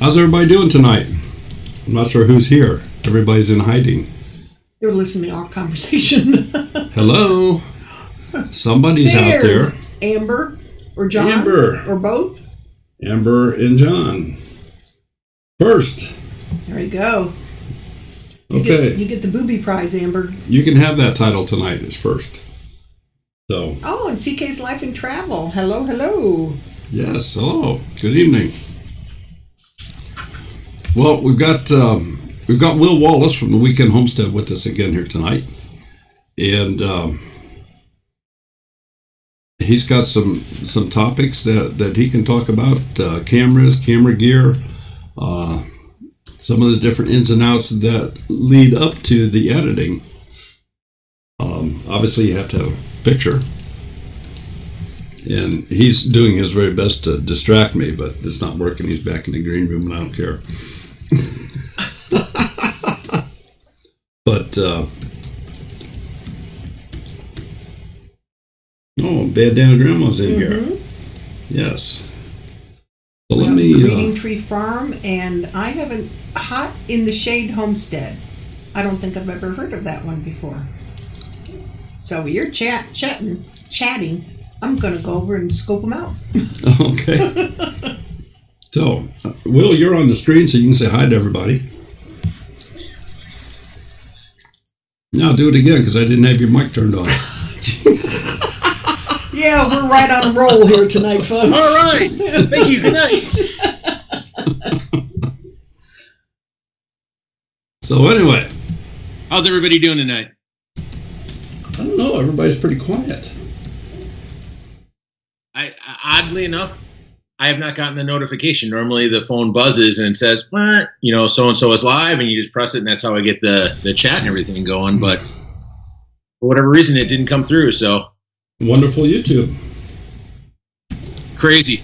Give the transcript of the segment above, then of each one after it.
How's everybody doing tonight? I'm not sure who's here. Everybody's in hiding. They're listening to our conversation. Hello. Somebody's out there. Amber or John. Amber. Or both. Amber and John. First. There you go. Okay. You get the booby prize, Amber. You can have that title tonight as first. So. Oh, and CK's Life and Travel. Hello, hello. Yes, hello. Good evening. Well, we've got Will Wallace from the Weekend Homestead with us again here tonight, and he's got some topics that he can talk about: cameras, camera gear, some of the different ins and outs that lead up to the editing. Obviously, you have to have a picture. And he's doing his very best to distract me, but it's not working. He's back in the green room, and I don't care. But, Bandana Grandma's in here. Yes. So let me... Green Tree Farm, and I have a Hot in the Shade Homestead. I don't think I've ever heard of that one before. So you're chatting. I'm going to go over and scope them out. Okay. So, Will, you're on the screen, so you can say hi to everybody. Now do it again, because I didn't have your mic turned on. Yeah, we're right on a roll here tonight, folks. All right. Thank you. Good night. So anyway. How's everybody doing tonight? I don't know. Everybody's pretty quiet. Oddly enough, I have not gotten the notification. Normally the phone buzzes and it says, what? You know, so-and-so is live, and you just press it, and that's how I get the chat and everything going. But for whatever reason, it didn't come through, so. Wonderful YouTube. Crazy.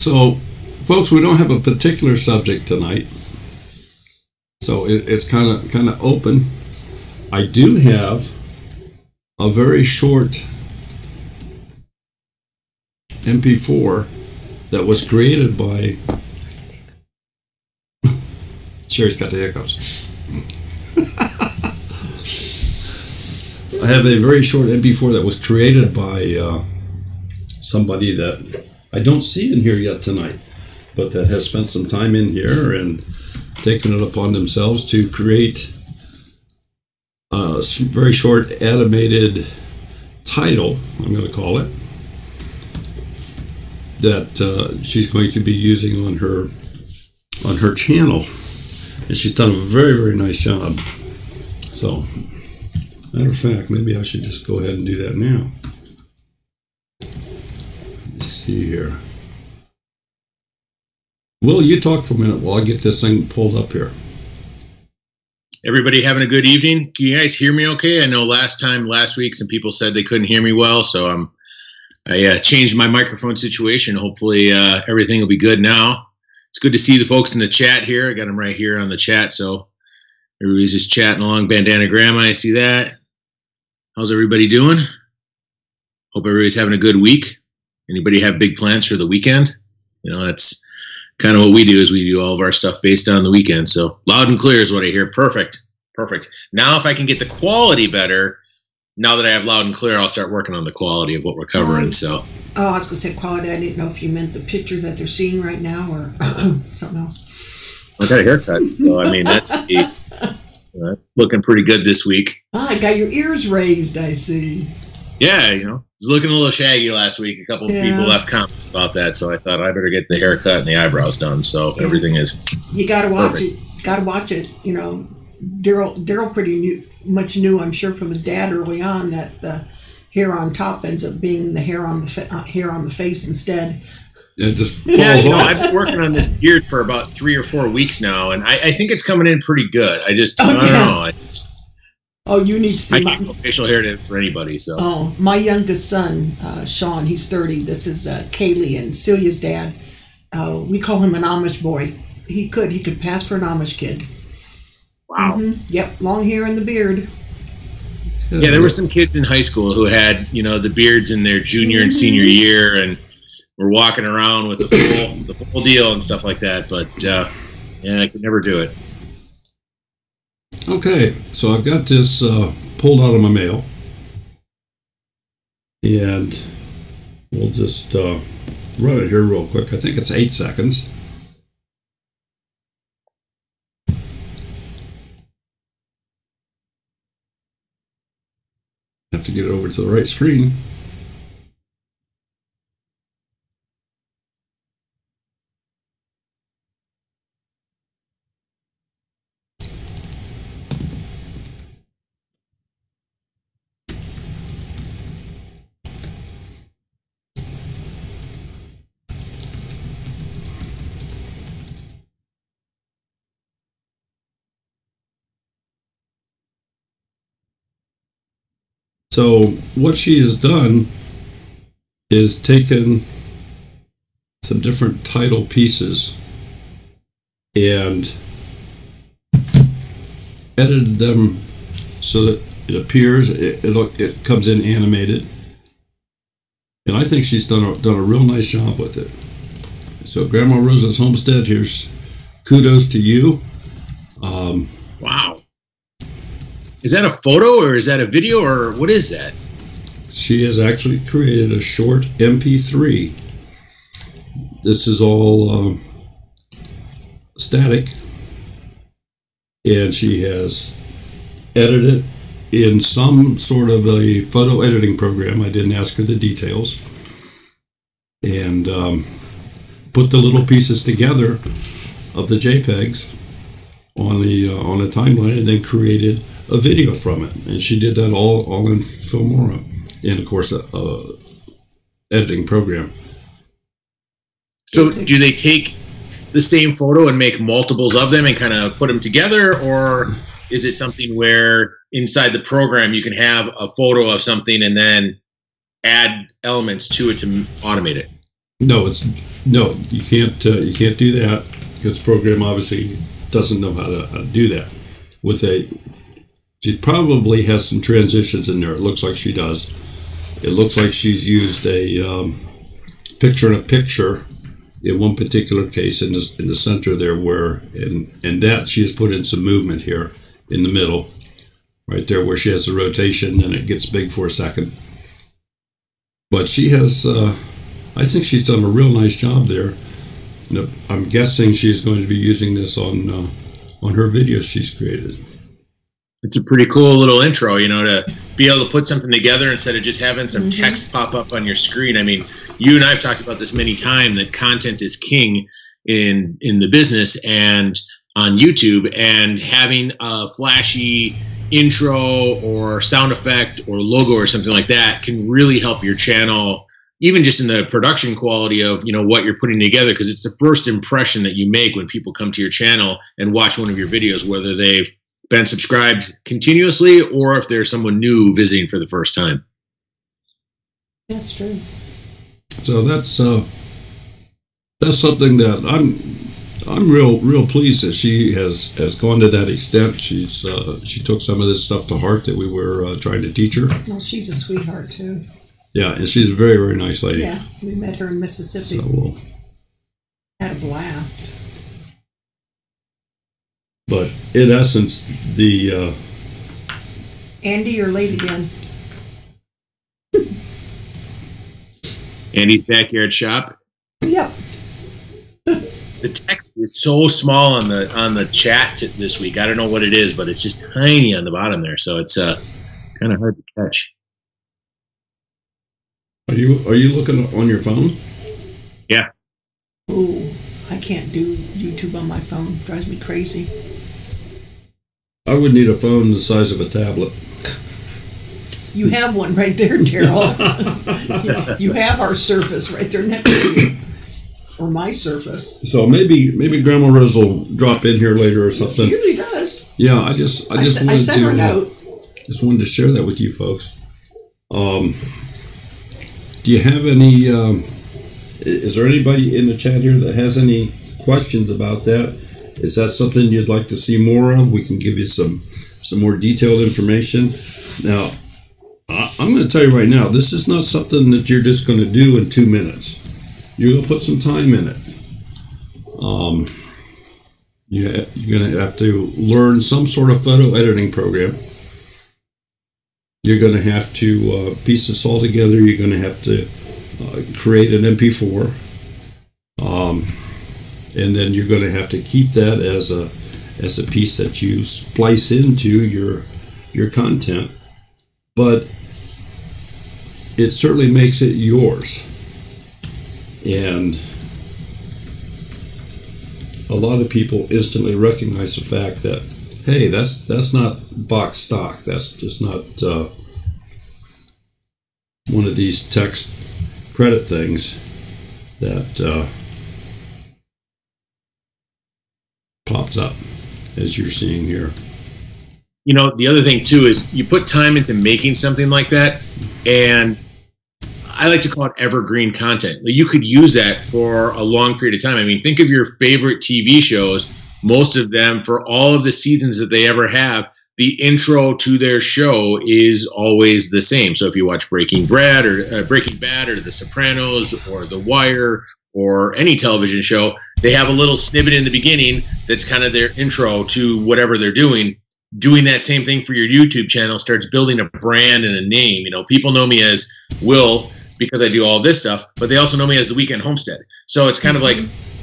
So, folks, we don't have a particular subject tonight. So it's kind of open. I do have a very short MP4 that was created by... Sherry's got the hiccups. I have a very short MP4 that was created by somebody that I don't see in here yet tonight, but that has spent some time in here and taken it upon themselves to create a very short animated title, I'm going to call it, that she's going to be using on her channel, and she's done a very, very nice job. So, matter of fact, maybe I should just go ahead and do that now. Let's see here. Will, you talk for a minute while I get this thing pulled up here. Everybody having a good evening? Can you guys hear me okay? I know last week, some people said they couldn't hear me well, so I changed my microphone situation. Hopefully everything will be good now. It's good to see the folks in the chat here. I got them right here on the chat, so everybody's just chatting along. Bandana Grandma, I see that. How's everybody doing? Hope everybody's having a good week. Anybody have big plans for the weekend? You know, that's kind of what we do, is we do all of our stuff based on the weekend. So loud and clear is what I hear. Perfect. Now if I can get the quality better, now that I have loud and clear, I'll start working on the quality of what we're covering. So. Oh, I was going to say quality. I didn't know if you meant the picture that they're seeing right now or something else. I got a haircut, so I mean, that's looking pretty good this week. I got your ears raised, I see. Yeah, you know, it was looking a little shaggy last week. A couple of people left comments about that, so I thought I better get the haircut and the eyebrows done. So everything is. You got to watch it. Got to watch it. You know, Daryl pretty much knew, I'm sure, from his dad early on that the hair on top ends up being the hair on the face instead. It just falls off. I've been working on this beard for about 3 or 4 weeks now, and I think it's coming in pretty good. I don't know. You need to see I can't go facial hair for anybody. So. Oh, my youngest son, Sean, he's 30. This is Kaylee and Celia's dad. We call him an Amish boy. He could pass for an Amish kid. Wow. Mm-hmm. Yep, long hair and the beard. Yeah, there were some kids in high school who had, the beards in their junior and senior year, and we're walking around with the full deal and stuff like that. But yeah, I could never do it. Okay, so I've got this pulled out of my mail, and we'll just run it here real quick. I think it's 8 seconds. Have to get it over to the right screen. So what she has done is taken some different title pieces and edited them so that it appears, it comes in animated. And I think she's done a real nice job with it. So Grandma Rosa's Homestead, here's kudos to you. Wow. Is that a photo or is that a video or what is that? She has actually created a short MP3. This is all static, and she has edited it in some sort of a photo editing program. I didn't ask her the details, and put the little pieces together of the JPEGs on a timeline, and then created a video from it. And she did that all in Filmora, and of course a editing program. So do they take the same photo and make multiples of them and kind of put them together, or is it something where inside the program you can have a photo of something and then add elements to it to automate it? No, you can't do that, because the program obviously doesn't know how to do that. She probably has some transitions in there. It looks like she does. It looks like she's used a picture-in-a-picture in one particular case in the center there, and that she has put in some movement here in the middle, right there where she has the rotation and it gets big for a second. But she has, I think she's done a real nice job there. And I'm guessing she's going to be using this on her videos she's created. It's a pretty cool little intro, to be able to put something together instead of just having some text pop up on your screen. I mean, you and I have talked about this many times, that content is king in the business and on YouTube, and having a flashy intro or sound effect or logo or something like that can really help your channel, even just in the production quality of what you're putting together, because it's the first impression that you make when people come to your channel and watch one of your videos, whether they've been subscribed continuously or if there's someone new visiting for the first time. That's true. So that's something that I'm real pleased that she has gone to that extent. She took some of this stuff to heart that we were trying to teach her. Well, she's a sweetheart too. Yeah, and she's a very, very nice lady. Yeah, we met her in Mississippi. So had a blast. But in essence, the Andy, you're late again. Andy's backyard shop. Yep. The text is so small on the chat this week. I don't know what it is, but it's just tiny on the bottom there, so it's kind of hard to catch. Are you looking on your phone? Yeah. Ooh, I can't do YouTube on my phone. Drives me crazy. I would need a phone the size of a tablet. You have one right there, Daryl. You have our Surface right there next to you. Or my Surface. So maybe Grandma Rose will drop in here later or something. She usually does. Yeah, I sent her a note. Just wanted to share that with you folks. Do you have any? Is there anybody in the chat here that has any questions about that? Is that something you'd like to see more of? We can give you some more detailed information. Now, I'm going to tell you right now, this is not something that you're just going to do in 2 minutes. you're going to put some time in it. You're going to have to learn some sort of photo editing program. You're going to have to piece this all together. You're going to have to create an MP4. And then you're going to have to keep that as a piece that you splice into your content. But it certainly makes it yours. And a lot of people instantly recognize the fact that, hey, that's not box stock. That's just not one of these text credit things that pops up as you're seeing here. You know, the other thing too is you put time into making something like that, and I like to call it evergreen content. You could use that for a long period of time. I mean, think of your favorite TV shows. Most of them, for all of the seasons that they ever have, the intro to their show is always the same. So if you watch Breaking Bad or The Sopranos or The Wire or any television show, they have a little snippet in the beginning that's kind of their intro to whatever they're doing. Doing that same thing for your YouTube channel starts building a brand and a name. You know, people know me as Will because I do all this stuff, but they also know me as the Weekend Homestead. So it's kind of like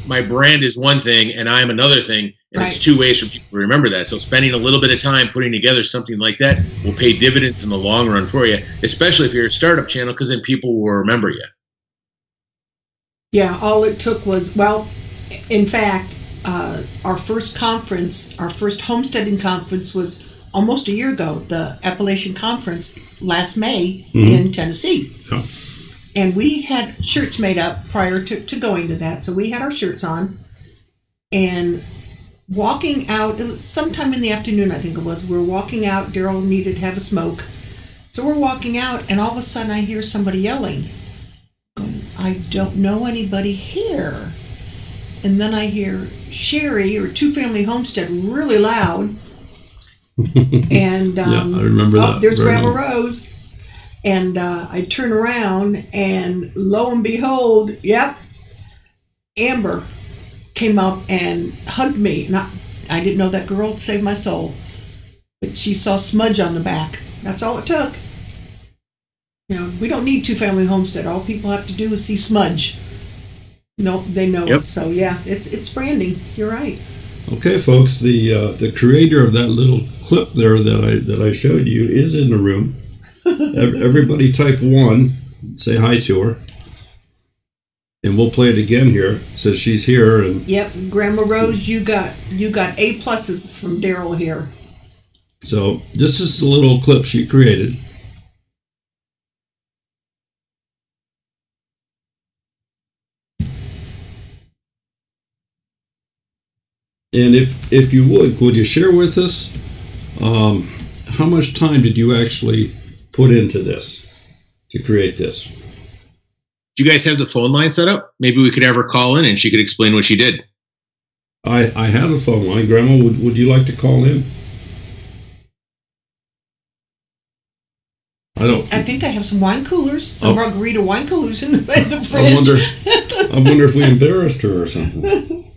my brand is one thing and I'm another thing, and it's two ways for people to remember that. So spending a little bit of time putting together something like that will pay dividends in the long run for you, especially if you're a startup channel, because then people will remember you. Yeah, all it took was, well, in fact, our first homesteading conference was almost a year ago, the Appalachian Conference last May in Tennessee. Yeah. And we had shirts made up prior to going to that. So we had our shirts on. And walking out, it was sometime in the afternoon, I think it was, we were walking out. Daryl needed to have a smoke. So we're walking out, and all of a sudden I hear somebody yelling. I don't know anybody here. And then I hear Sherry or Two Family Homestead really loud. And yeah, I remember that. There's Grandma Rose. And I turn around, and lo and behold, Amber came up and hugged me. And I didn't know that girl, saved my soul. But she saw smudge on the back. That's all it took. You know, we don't need Two Family Homestead. All people have to do is see smudge. No, they know us. So yeah, it's branding. You're right. Okay, folks. The creator of that little clip there that I showed you is in the room. Everybody type 1, say hi to her, and we'll play it again here. It says she's here. And yep, Grandma Rose, you got A+ from Daryl here. So this is the little clip she created. And if you would you share with us how much time did you actually put into this to create this? Do you guys have the phone line set up? Maybe we could have her call in and she could explain what she did. I have a phone line. Grandma, would you like to call in? I think I have some wine coolers, some margarita wine coolers in the fridge. I wonder if we embarrassed her or something.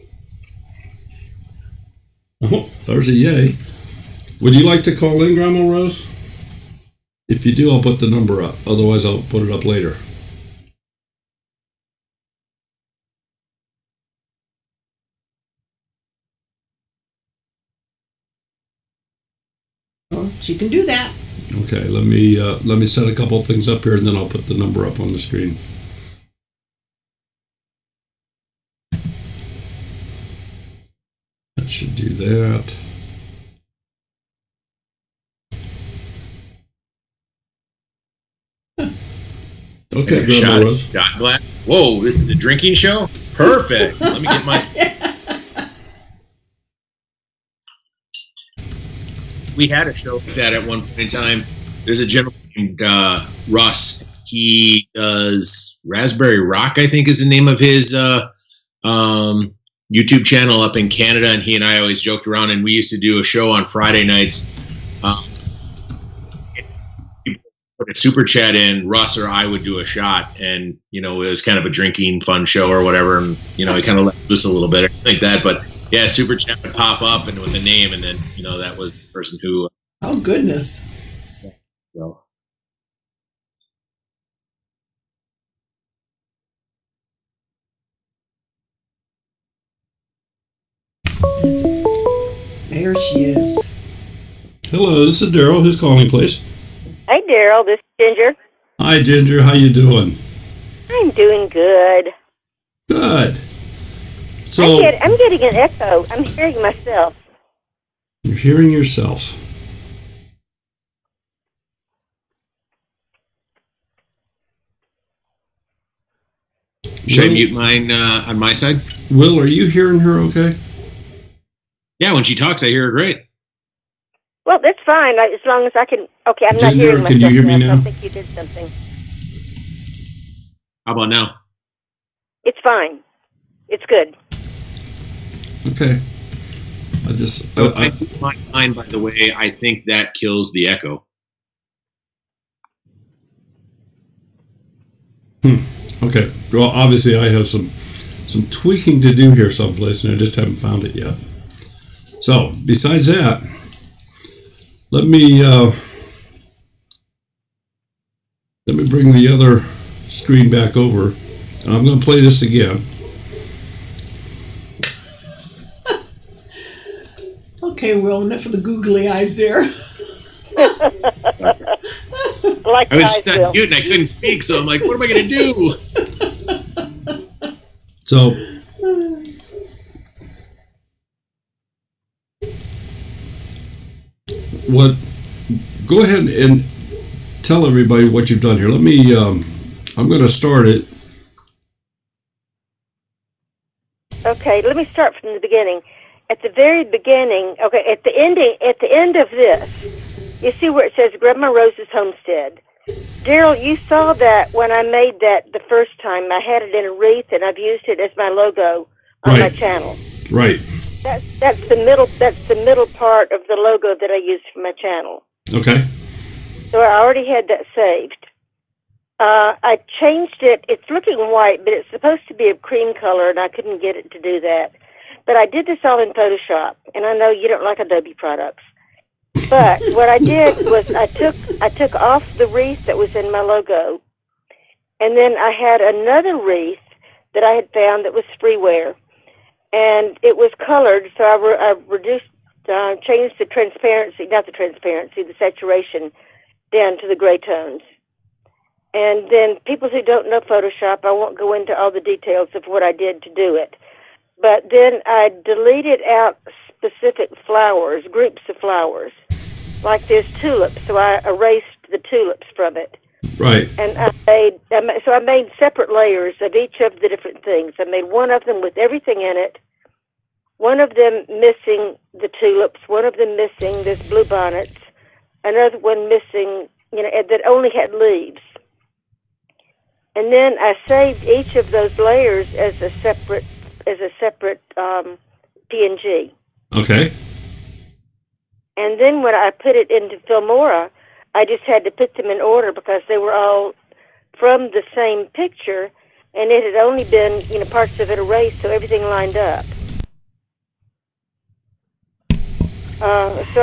Oh, there's a yay. Would you like to call in, Grandma Rose? If you do, I'll put the number up. Otherwise, I'll put it up later. Well, she can do that. Okay, let me set a couple of things up here, and then I'll put the number up on the screen. That should do that. Okay, Grandma Rose. Shot glass. Whoa, this is a drinking show? Perfect. Let me get my... We had a show like that at one point in time. There's a gentleman named Russ. He does Raspberry Rock, I think is the name of his YouTube channel up in Canada, and he and I always joked around, and we used to do a show on Friday nights. put a super chat in, Russ or I would do a shot, and it was kind of a drinking fun show or whatever, and it kind of let loose a little bit like that. But yeah, super chat would pop up and with the name, and then that was the person who. Oh goodness! So. There she is. Hello, this is Daryl. Who's calling, please? Hi, Daryl. This is Ginger. Hi, Ginger. How you doing? I'm doing good. Good. So I'm getting an echo. I'm hearing myself. You're hearing yourself. Should I mute mine on my side? Will, are you hearing her okay? Yeah, when she talks, I hear her great. Well, that's fine, as long as I can. Okay, I'm Ginger, not hearing myself. can you hear me now? I think you did something. How about now? It's fine. It's good. Okay. Mine, by the way, I think that kills the echo. Okay. Well, obviously, I have some tweaking to do here someplace, and I just haven't found it yet. So, besides that, let me bring the other screen back over, and I'm going to play this again. Okay, Will, enough of the googly eyes there. Like I was just on mute and I couldn't speak, so I'm like, what am I going to do? So, go ahead and tell everybody what you've done here. Let me, I'm going to start it. Okay, let me start from the beginning. At the very beginning, okay, at the end of this, you see where it says Grandma Rose's Homestead. Daryl, you saw that when I made that the first time. I had it in a wreath, and I've used it as my logo on my channel. Right. That's the middle part of the logo that I used for my channel. Okay. So I already had that saved. I changed it. It's looking white, but it's supposed to be a cream color, and I couldn't get it to do that. But I did this all in Photoshop, and I know you don't like Adobe products. But what I did was I took off the wreath that was in my logo, and then I had another wreath that I had found that was freeware, and it was colored. So I reduced, changed the the saturation down to the gray tones. And then people who don't know Photoshop, I won't go into all the details of what I did to do it. But then I deleted out specific flowers, groups of flowers. Like there's tulips, so I erased the tulips from it. Right. And I made separate layers of each of the different things. I made one of them with everything in it, one of them missing the tulips, one of them missing this blue bonnets, another one missing, that only had leaves. And then I saved each of those layers as a separate PNG. Okay. And then when I put it into Filmora, I just had to put them in order because they were all from the same picture, and it had only been, parts of it erased, so everything lined up. So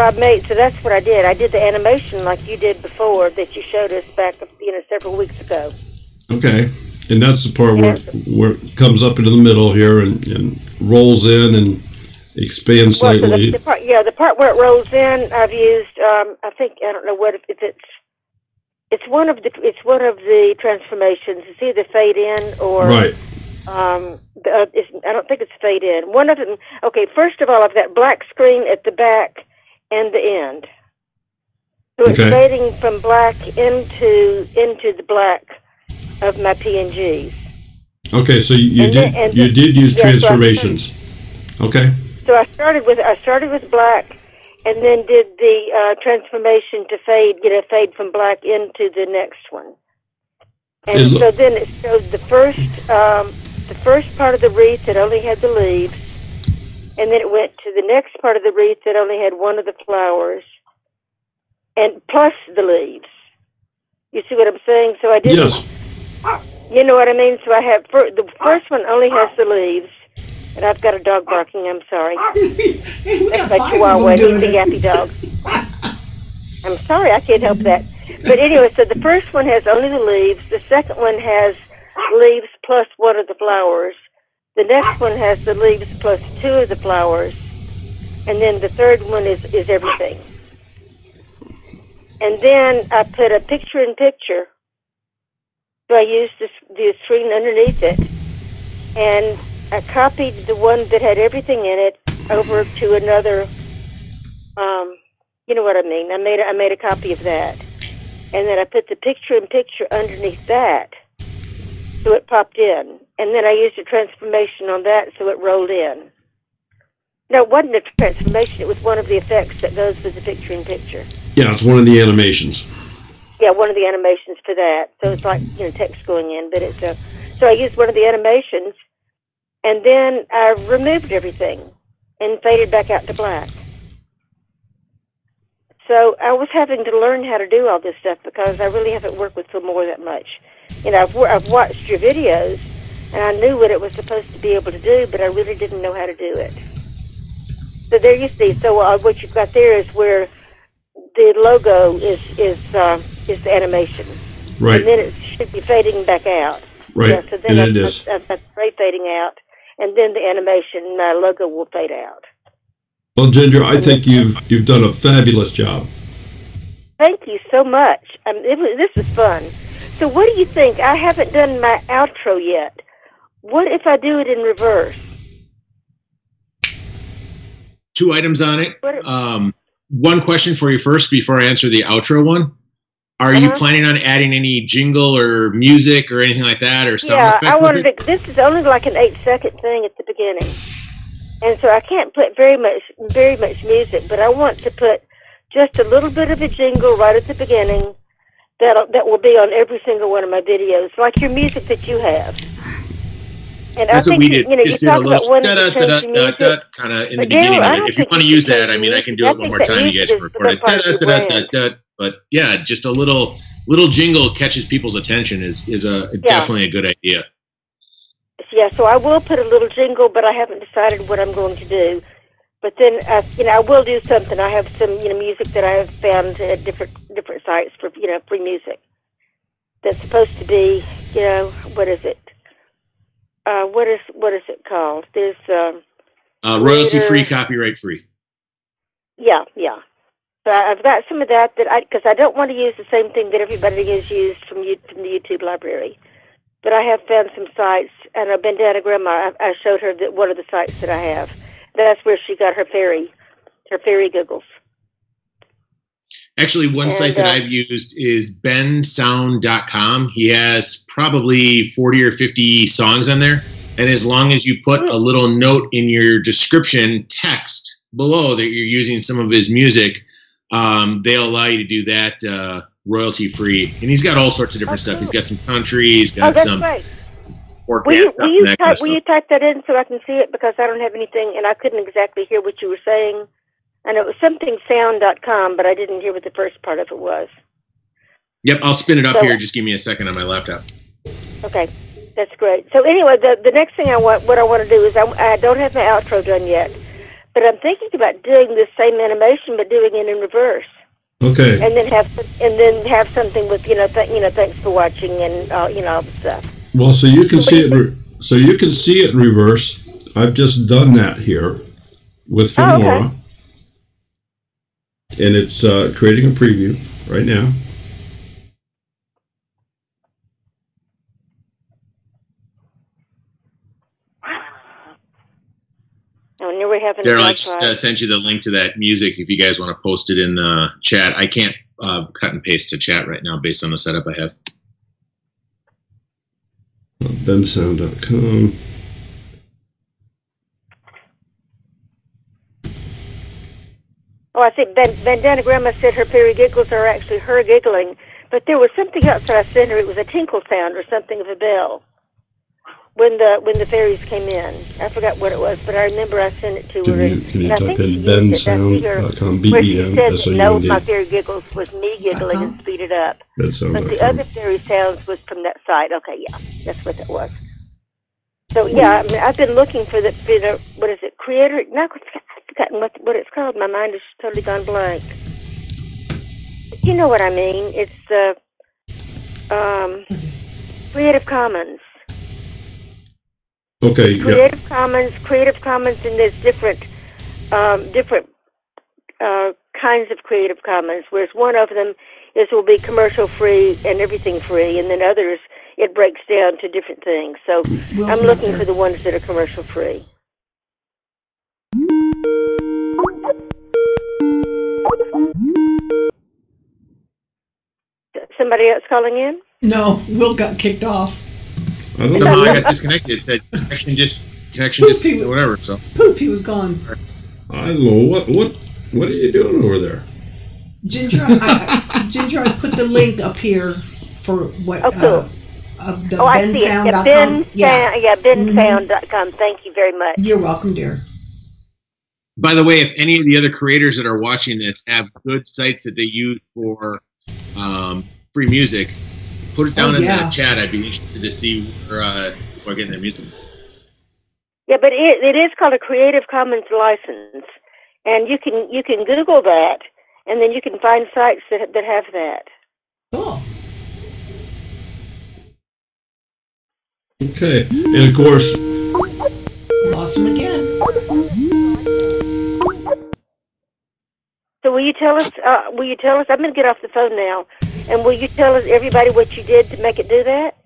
that's what I did. I did the animation like you did before that you showed us back, several weeks ago. Okay. And that's the part where it comes up into the middle here and rolls in and expands slightly. Well, so the part where it rolls in, I've used. I don't know what if it's. It's one of the transformations. It's either fade in or right. I don't think it's fade in. One of them. Okay, first of all, I've got black screen at the back and the end. So it's fading from black into the black of my PNGs. Okay, so you did use transformations. Okay. So I started with black, and then did the transformation to fade from black into the next one. And so then it showed the first part of the wreath that only had the leaves, and then it went to the next part of the wreath that only had one of the flowers, and plus the leaves. You see what I'm saying? So I did. Yes. You know what I mean? So I have the first one only has the leaves, and I've got a dog barking. I'm sorry. That's my Chihuahua. He's a yappy dog. I'm sorry, I can't help that. But anyway, so the first one has only the leaves. The second one has leaves plus one of the flowers. The next one has the leaves plus two of the flowers. And then the third one is everything. And then I put a picture-in-picture. So I used the screen underneath it. And I copied the one that had everything in it over to another, you know what I mean. I made a copy of that. And then I put the picture-in-picture underneath that, so it popped in. And then I used a transformation on that, so it rolled in. No, it wasn't a transformation. It was one of the effects that goes with the picture-in-picture. Yeah, it's one of the animations. Yeah, one of the animations for that. So it's like, text going in, but it's so I used one of the animations, and then I removed everything and faded back out to black. So I was having to learn how to do all this stuff because I really haven't worked with Filmora that much. I've watched your videos, and I knew what it was supposed to be able to do, but I really didn't know how to do it. So there you see. So what you've got there is where the logo is the animation. Right. And then it should be fading back out. Right, Yeah, so then and it is. I've got spray fading out, and then the animation logo will fade out. Well, Ginger, I think you've done a fabulous job. Thank you so much. This is fun. So what do you think? I haven't done my outro yet. What if I do it in reverse? 2 items on it. One question for you first before I answer the outro one. Are you planning on adding any jingle or music or anything like that, or sound effect? Yeah, I wanted to. This is only like an 8-second thing at the beginning, and so I can't put very much music. But I want to put just a little bit of a jingle right at the beginning. That will be on every single one of my videos, like your music that you have. And That's I think what we did. You talk about one kind of in the beginning. If you want to use that, I can do it one more time. You guys can record it. But yeah, just a little jingle catches people's attention is definitely a good idea. Yeah, so I will put a little jingle, but I haven't decided what I'm going to do. But then, I will do something. I have some, music that I have found at different sites for, free music. That's supposed to be, what is it? What is it called? There's royalty free, copyright free. Yeah. So I've got some of that because I don't want to use the same thing that everybody has used from the YouTube library. But I have found some sites, and I've been down to Grandma. I showed her one of the sites that I have. That's where she got her fairy giggles. Actually, one site that I've used is bensound.com. He has probably 40 or 50 songs on there. And as long as you put a little note in your description text below that you're using some of his music, they'll allow you to do that royalty free. And he's got all sorts of different stuff. He's got some country. He's got some Will you type that in so I can see it? Because I don't have anything, and I couldn't exactly hear what you were saying. And it was something sound.com, but I didn't hear what the first part of it was. Yep, I'll spin it up here. Just give me a second on my laptop. Okay, that's great. So anyway, the next thing I want to do is I don't have my outro done yet, but I'm thinking about doing this same animation, but doing it in reverse. Okay. And then have something with thanks for watching and all the stuff. Well, so you can see it. So you can see it in reverse. I've just done that here with Filmora, and it's creating a preview right now. Daryl, I just sent you the link to that music if you guys want to post it in the chat. I can't cut and paste to chat right now based on the setup I have. bensound.com. Oh, I think Bandana Grandma said her fairy giggles are actually her giggling, but there was something else that I sent her. It was a tinkle sound or something of a bell. when the fairies came in. I forgot what it was, but I remember I sent it to her. Can you type in bensound.com, where she said that no, BENSOUND? my fairy giggles was me giggling and speed it up. Bensound.com. But the other fairy sounds was from that site. Okay, yeah, that's what that was. So yeah, I mean, I've been looking for the what is it? Creator? No, I've forgotten what it's called. My mind has totally gone blank. But you know what I mean? It's Creative Commons. Okay. Creative Commons, and there's different kinds of Creative Commons. Whereas one of them will be commercial free and everything free, and then others it breaks down to different things. So I'm looking for the ones that are commercial free. Somebody else calling in? No, Will got kicked off. I don't know. Somehow I got disconnected. It said connection just whatever. So Poof, he was gone. I don't know. What are you doing over there? Ginger, I put the link up here for what cool. of the I see it. bensound.com. bensound.com. Thank you very much. You're welcome, dear. by the way, if any of the other creators that are watching this have good sites that they use for free music, put it down in the chat. I'd be interested to see where people are getting their music. Yeah, but it is called a Creative Commons license, and you can Google that, and then you can find sites that have that. Cool. Okay, and of course, lost him again. So will you tell us? I'm going to get off the phone now, and will you tell us everybody what you did to make it do that?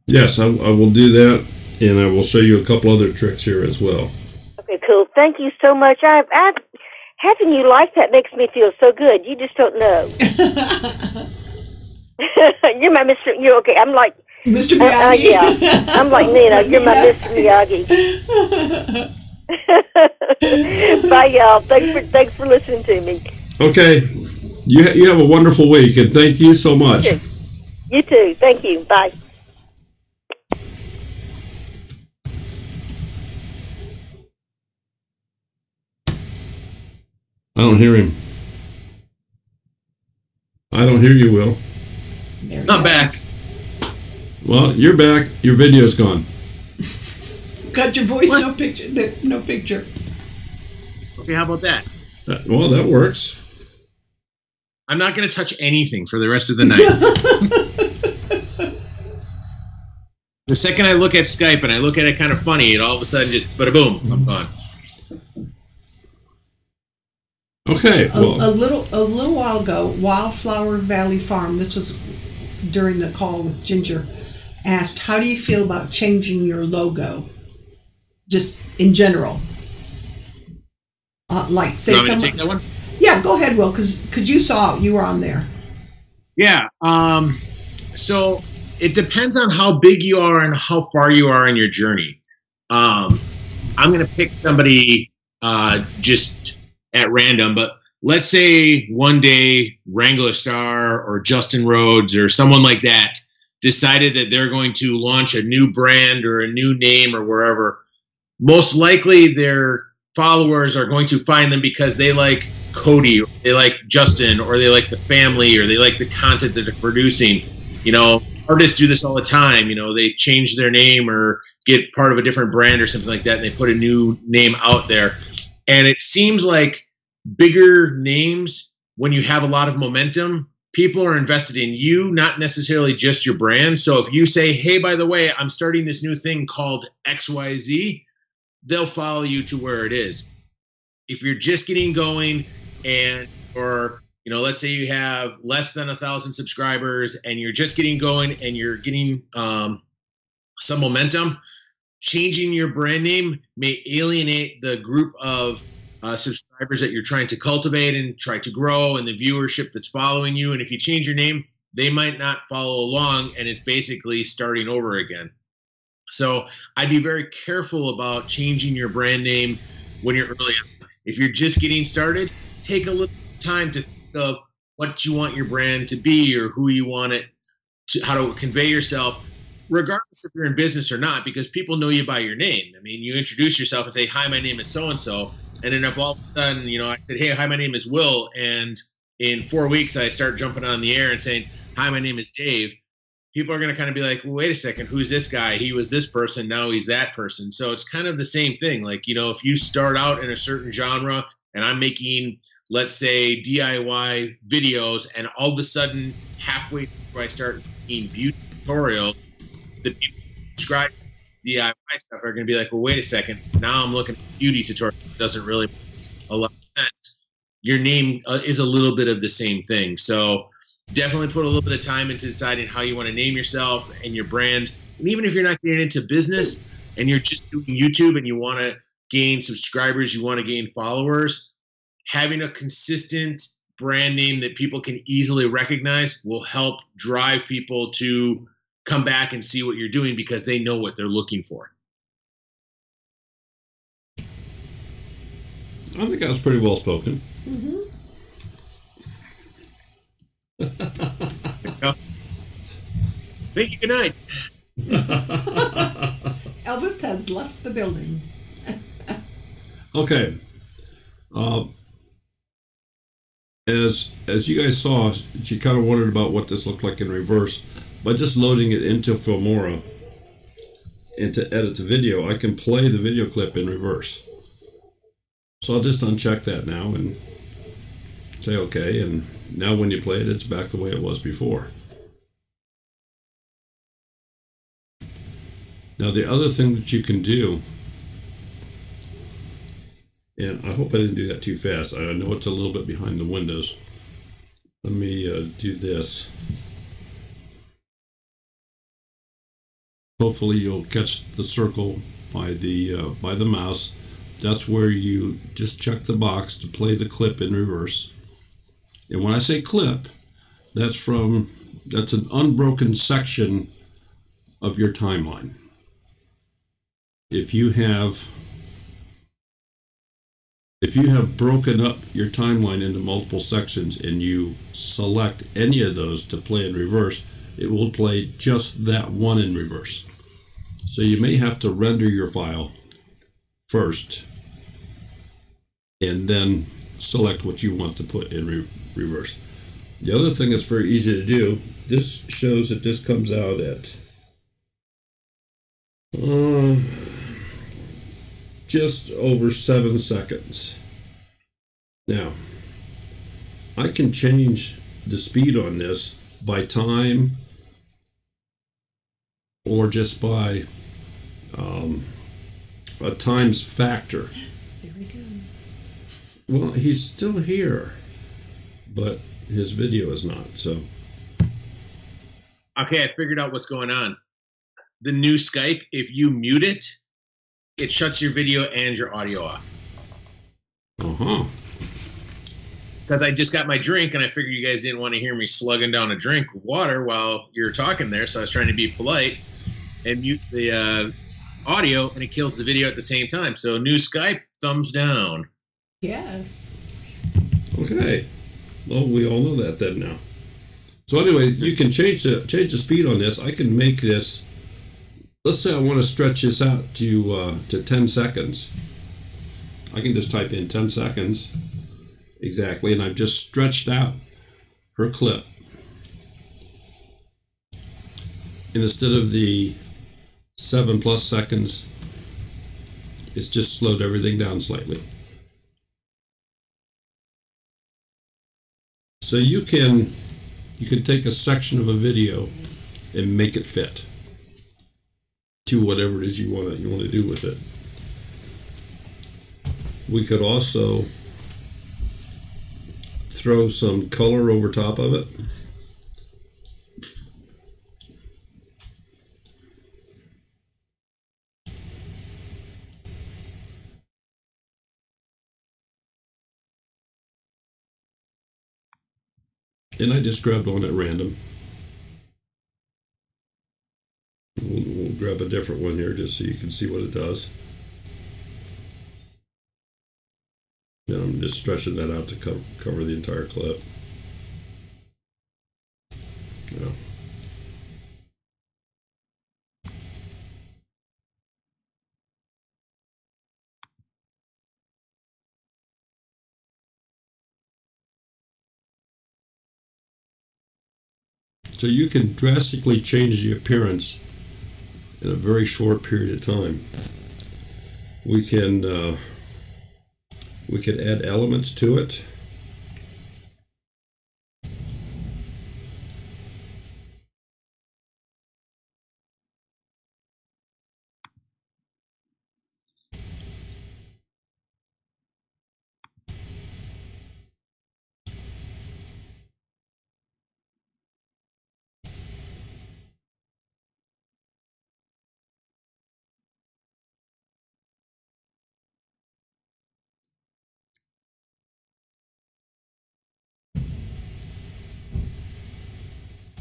Yes, I will do that, and I will show you a couple other tricks here as well. Okay, cool. Thank you so much. Having you like that makes me feel so good. You just don't know. You're my Mr. You're okay. I'm like Mr. Miyagi. Yeah, I'm like Nina. You're my Mr. Miyagi. Bye, y'all. Thanks for listening to me. Okay, you have a wonderful week, and thank you so much. You too. Thank you. Bye. I don't hear him. I don't hear you, Will. I'm back. Well, you're back. Your video's gone. Got your voice, no picture. No picture. Okay, how about that? Well, that works. I'm not going to touch anything for the rest of the night. The second I look at Skype and I look at it kind of funny, it all of a sudden just bada boom, I'm gone. Okay. Well, a little while ago, Wildflower Valley Farm, this was during the call with Ginger, asked, how do you feel about changing your logo? Just in general. Like, say someone... Yeah, go ahead, Will, because you saw it. You were on there. Yeah. So it depends on how big you are and how far you are in your journey. I'm going to pick somebody just at random, but let's say one day Wrangler Star or Justin Rhodes or someone like that decided that they're going to launch a new brand or a new name or wherever. Most likely their followers are going to find them because they like Cody, or they like Justin, or they like the family, or they like the content that they're producing. You know, artists do this all the time. You know, they change their name or get part of a different brand or something like that, and they put a new name out there. And it seems like bigger names, when you have a lot of momentum, people are invested in you, not necessarily just your brand. So if you say, hey, by the way, I'm starting this new thing called XYZ, they'll follow you to where it is. If you're just getting going or let's say you have less than 1,000 subscribers and you're just getting going and you're getting some momentum, changing your brand name may alienate the group of subscribers that you're trying to cultivate and try to grow and the viewership that's following you. And if you change your name, they might not follow along, and it's basically starting over again. So I'd be very careful about changing your brand name when you're early on. If you're just getting started, take a little time to think of what you want your brand to be or who you want it to, how to convey yourself. regardless if you're in business or not, because people know you by your name. I mean, you introduce yourself and say, hi, my name is so-and-so. And then if all of a sudden, I said, hey, hi, my name is Will. And in 4 weeks, I start jumping on the air and saying, hi, my name is Dave. People are going to kind of be like, well, wait a second, who's this guy? He was this person. Now he's that person. So it's kind of the same thing. Like, if you start out in a certain genre and I'm making, let's say, DIY videos, and all of a sudden, halfway through I start making beauty tutorials, the people who subscribe to DIY stuff are going to be like, well, wait a second. Now I'm looking at beauty tutorials. It doesn't really make a lot of sense. Your name is a little bit of the same thing. So definitely put a little bit of time into deciding how you want to name yourself and your brand. And even if you're not getting into business and you're just doing YouTube and you want to gain subscribers, you want to gain followers, having a consistent brand name that people can easily recognize will help drive people to come back and see what you're doing because they know what they're looking for. I think that was pretty well spoken. Mm-hmm. Thank you. Good night. Elvis has left the building. Okay. As you guys saw, she kind of wondered about what this looked like in reverse. By just loading it into Filmora and to edit the video, I can play the video clip in reverse. So I'll just uncheck that now and say okay, and now when you play it, it's back the way it was before. Now the other thing that you can do, and I hope I didn't do that too fast. I know it's a little bit behind the windows. Let me do this. Hopefully you'll catch the circle by the mouse. That's where you just check the box to play the clip in reverse. And when I say clip, that's an unbroken section of your timeline. If you have broken up your timeline into multiple sections and you select any of those to play in reverse, it will play just that one in reverse. So you may have to render your file first and then select what you want to put in reverse. The other thing that's very easy to do, this shows that this comes out at just over 7 seconds. Now, I can change the speed on this by time or just by a times factor. There he goes. Well, he's still here, but his video is not, so. Okay, I figured out what's going on. The new Skype, if you mute it, it shuts your video and your audio off. Uh-huh. Because I just got my drink, and I figured you guys didn't want to hear me slugging down a drink of water while you're talking there, so I was trying to be polite and mute the audio, and it kills the video at the same time. So new Skype, thumbs down. Yes. Okay. Well, we all know that then now. So anyway, you can change the speed on this. I can make this. Let's say I want to stretch this out to 10 seconds. I can just type in 10 seconds exactly, and I've just stretched out her clip. And instead of the 7+ seconds, it's just slowed everything down slightly. So you can take a section of a video and make it fit to whatever it is you want to do with it. We could also throw some color over top of it. And I just grabbed one at random. We'll grab a different one here just so you can see what it does. Then I'm just stretching that out to cover the entire clip. Yeah. So you can drastically change the appearance in a very short period of time. We can add elements to it.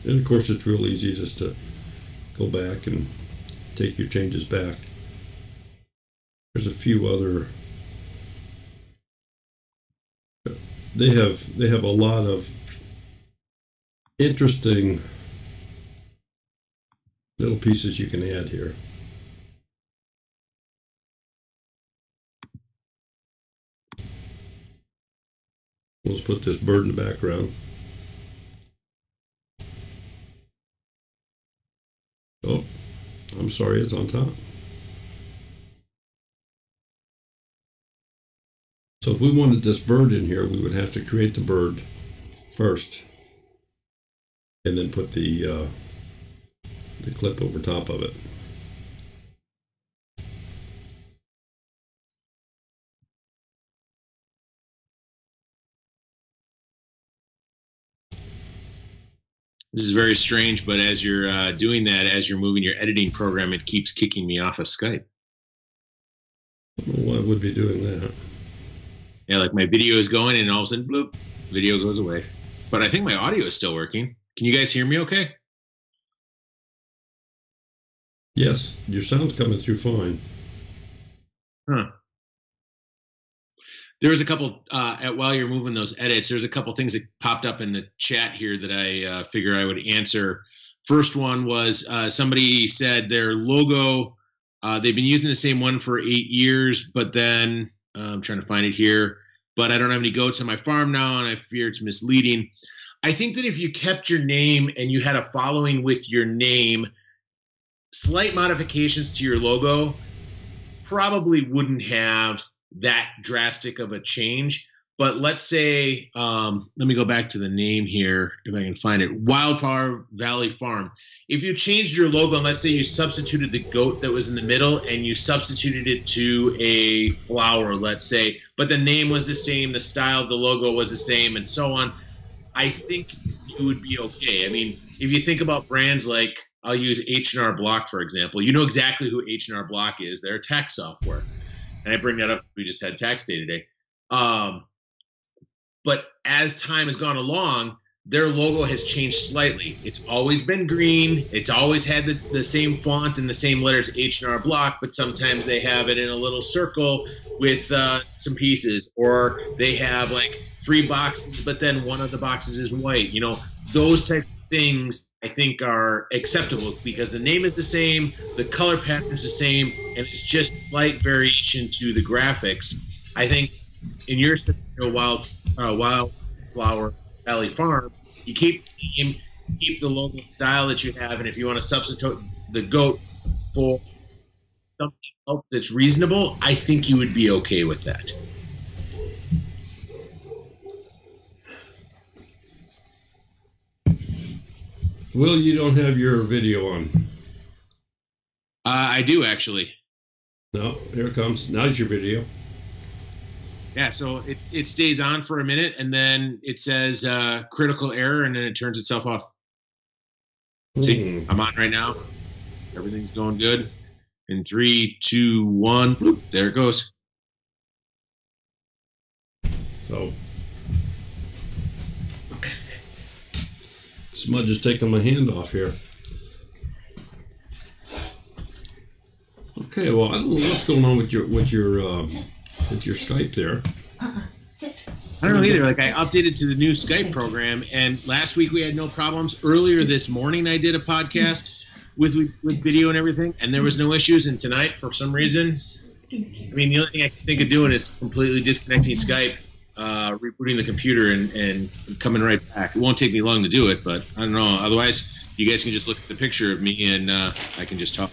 And of course, it's real easy just to go back and take your changes back. There's a few other. They have a lot of interesting little pieces you can add here. Let's put this bird in the background. Oh, I'm sorry, it's on top. So if we wanted this bird in here, we would have to create the bird first and then put the clip over top of it. This is very strange, but as you're doing that, as you're moving your editing program, it keeps kicking me off of Skype. I don't know why it would be doing that. Yeah, like my video is going and all of a sudden, bloop, video goes away. But I think my audio is still working. Can you guys hear me okay? Yes, your sound's coming through fine. Huh. There was a couple, while you're moving those edits, there's a couple things that popped up in the chat here that I figure I would answer. First one was somebody said their logo, they've been using the same one for 8 years, but then, I'm trying to find it here, but I don't have any goats on my farm now, and I fear it's misleading. I think that if you kept your name and you had a following with your name, slight modifications to your logo probably wouldn't have that drastic of a change. But let's say, let me go back to the name here, if I can find it, Wildflower Valley Farm. If you changed your logo, and let's say you substituted the goat that was in the middle and you substituted it to a flower, let's say, but the name was the same, the style of the logo was the same, and so on, I think you would be okay. I mean, if you think about brands like, I'll use H&R Block, for example. You know exactly who H&R Block is. They're tax software. And I bring that up, we just had tax day today. But as time has gone along, their logo has changed slightly. It's always been green. It's always had the same font and the same letters, H&R Block, but sometimes they have it in a little circle with some pieces, or they have like 3 boxes, but then one of the boxes is white. You know, those type of things I think are acceptable because the name is the same, the color pattern is the same, and it's just slight variation to the graphics. I think in your scenario, Wildflower Valley Farm, you keep the name, keep the logo style that you have, and if you want to substitute the goat for something else that's reasonable, I think you would be okay with that. Will, you don't have your video on. I do, actually. No, here it comes. Now's your video. Yeah, so it stays on for a minute, and then it says critical error, and then it turns itself off. See, I'm on right now. Everything's going good. In 3, 2, 1, bloop, there it goes. So, Smudge is taking my hand off here. Okay, well, I don't know what's going on with your Skype there. I don't know either. Like, I updated to the new Skype program, and last week we had no problems. Earlier this morning, I did a podcast with video and everything, and there was no issues. And tonight, for some reason, I mean, the only thing I can think of doing is completely disconnecting Skype rebooting the computer and coming right back. It won't take me long to do it, but I don't know. Otherwise, you guys can just look at the picture of me and I can just talk.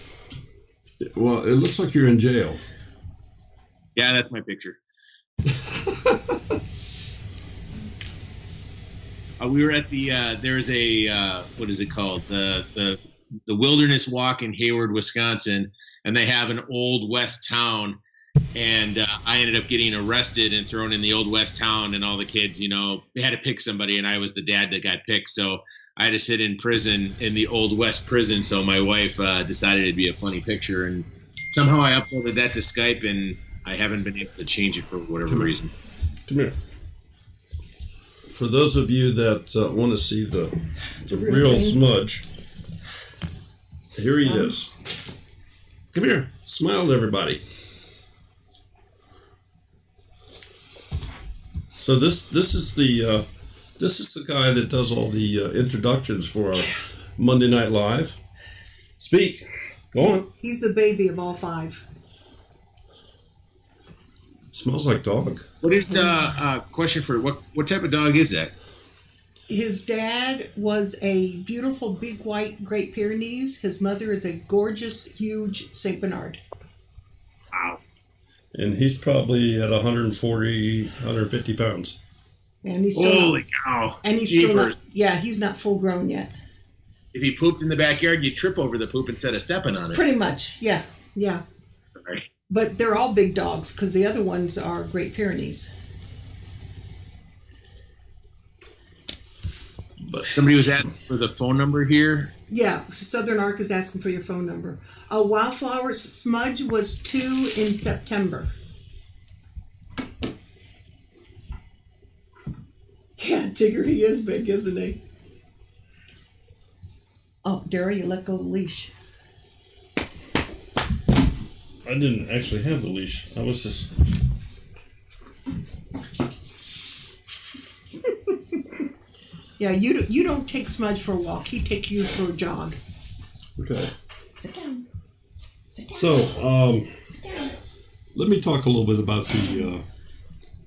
Well, it looks like you're in jail. Yeah, that's my picture. We were at the there's a what is it called, the Wilderness Walk in Hayward, Wisconsin, and they have an Old West town, and I ended up getting arrested and thrown in the Old West town, and all the kids, they had to pick somebody, and I was the dad that got picked, so I had to sit in prison in the Old West prison. So my wife decided it'd be a funny picture, and somehow I uploaded that to Skype, and I haven't been able to change it for whatever reason. Come here. For those of you that want to see the real smudge, here he is. Come here. Smile to everybody. So this is the guy that does all the introductions for our Monday Night Live. Speak. Go on. He's the baby of all five. Smells like dog. What is question for what type of dog is that? His dad was a beautiful big white Great Pyrenees. His mother is a gorgeous, huge Saint Bernard. Wow. And he's probably at 140, 150 pounds. And he's still holy cow! And he's still not. Yeah, he's not full grown yet. If he pooped in the backyard, you trip over the poop instead of stepping on it. Pretty much, yeah. Right. But they're all big dogs because the other ones are Great Pyrenees. But somebody was asking for the phone number here. Yeah, Southern Arc is asking for your phone number. Wildflowers Smudge was 2 in September. Yeah, Tigger, he is big, isn't he? Oh, Daryl, you let go of the leash. I didn't actually have the leash. I was just... Yeah, you don't take Smudge for a walk. He take you for a jog. Okay. Sit down. Sit down. So, sit down. let me talk a little bit about the...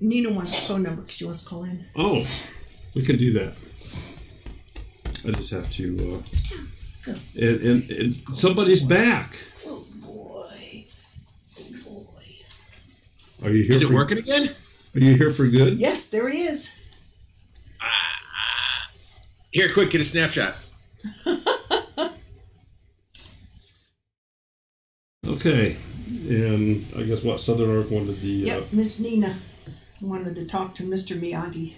Nina wants the phone number because she wants to call in. Oh, we can do that. I just have to... Sit down. Go. And somebody's back. Oh, boy. Oh, boy. Are you here? Is it working again? Are you here for good? Yes, there he is. Here, quick, get a snapshot. Okay. And I guess what, Southern Arc wanted the... Yep, Miss Nina wanted to talk to Mr. Miyagi.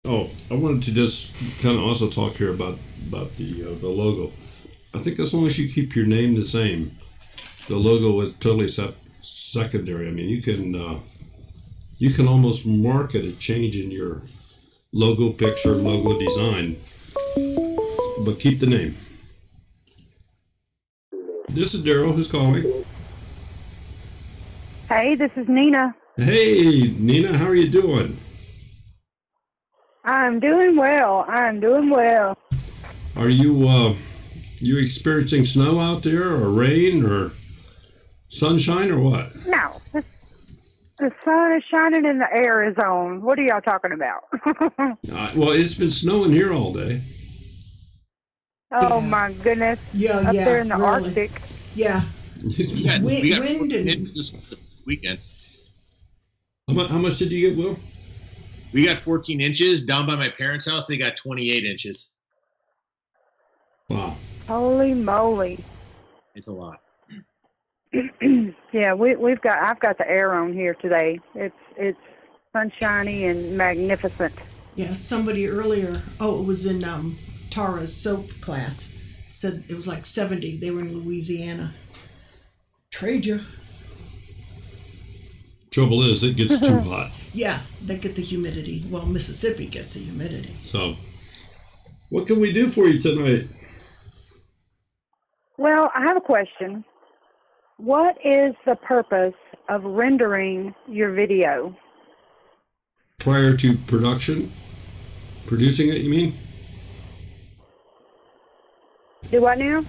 Oh, I wanted to just kind of also talk here about the logo. I think as long as you keep your name the same, the logo is totally secondary. I mean, you can almost market a change in your logo picture, logo design, but keep the name. This is Daryl. Who's calling? Hey, this is Nina. Hey, Nina. How are you doing? I'm doing well. Are you experiencing snow out there, or rain, or sunshine, or what? No. The sun is shining and the air is on. What are y'all talking about? Well, it's been snowing here all day. Oh, my goodness. Up there in the really. Arctic. Yeah. We got Wind and... this weekend. How much did you get, Will? We got 14 inches. Down by my parents' house, they got 28 inches. Wow. Holy moly. It's a lot. Yeah, I've got the air on here today. It's sunshiny and magnificent. Yeah, somebody earlier, it was in Tara's soap class, said it was like 70. They were in Louisiana. Trade you. Trouble is, it gets too hot. Yeah, they get the humidity. Well, Mississippi gets the humidity. So, what can we do for you tonight? Well, I have a question. What is the purpose of rendering your video? Prior to production? Producing it, you mean? Do what now?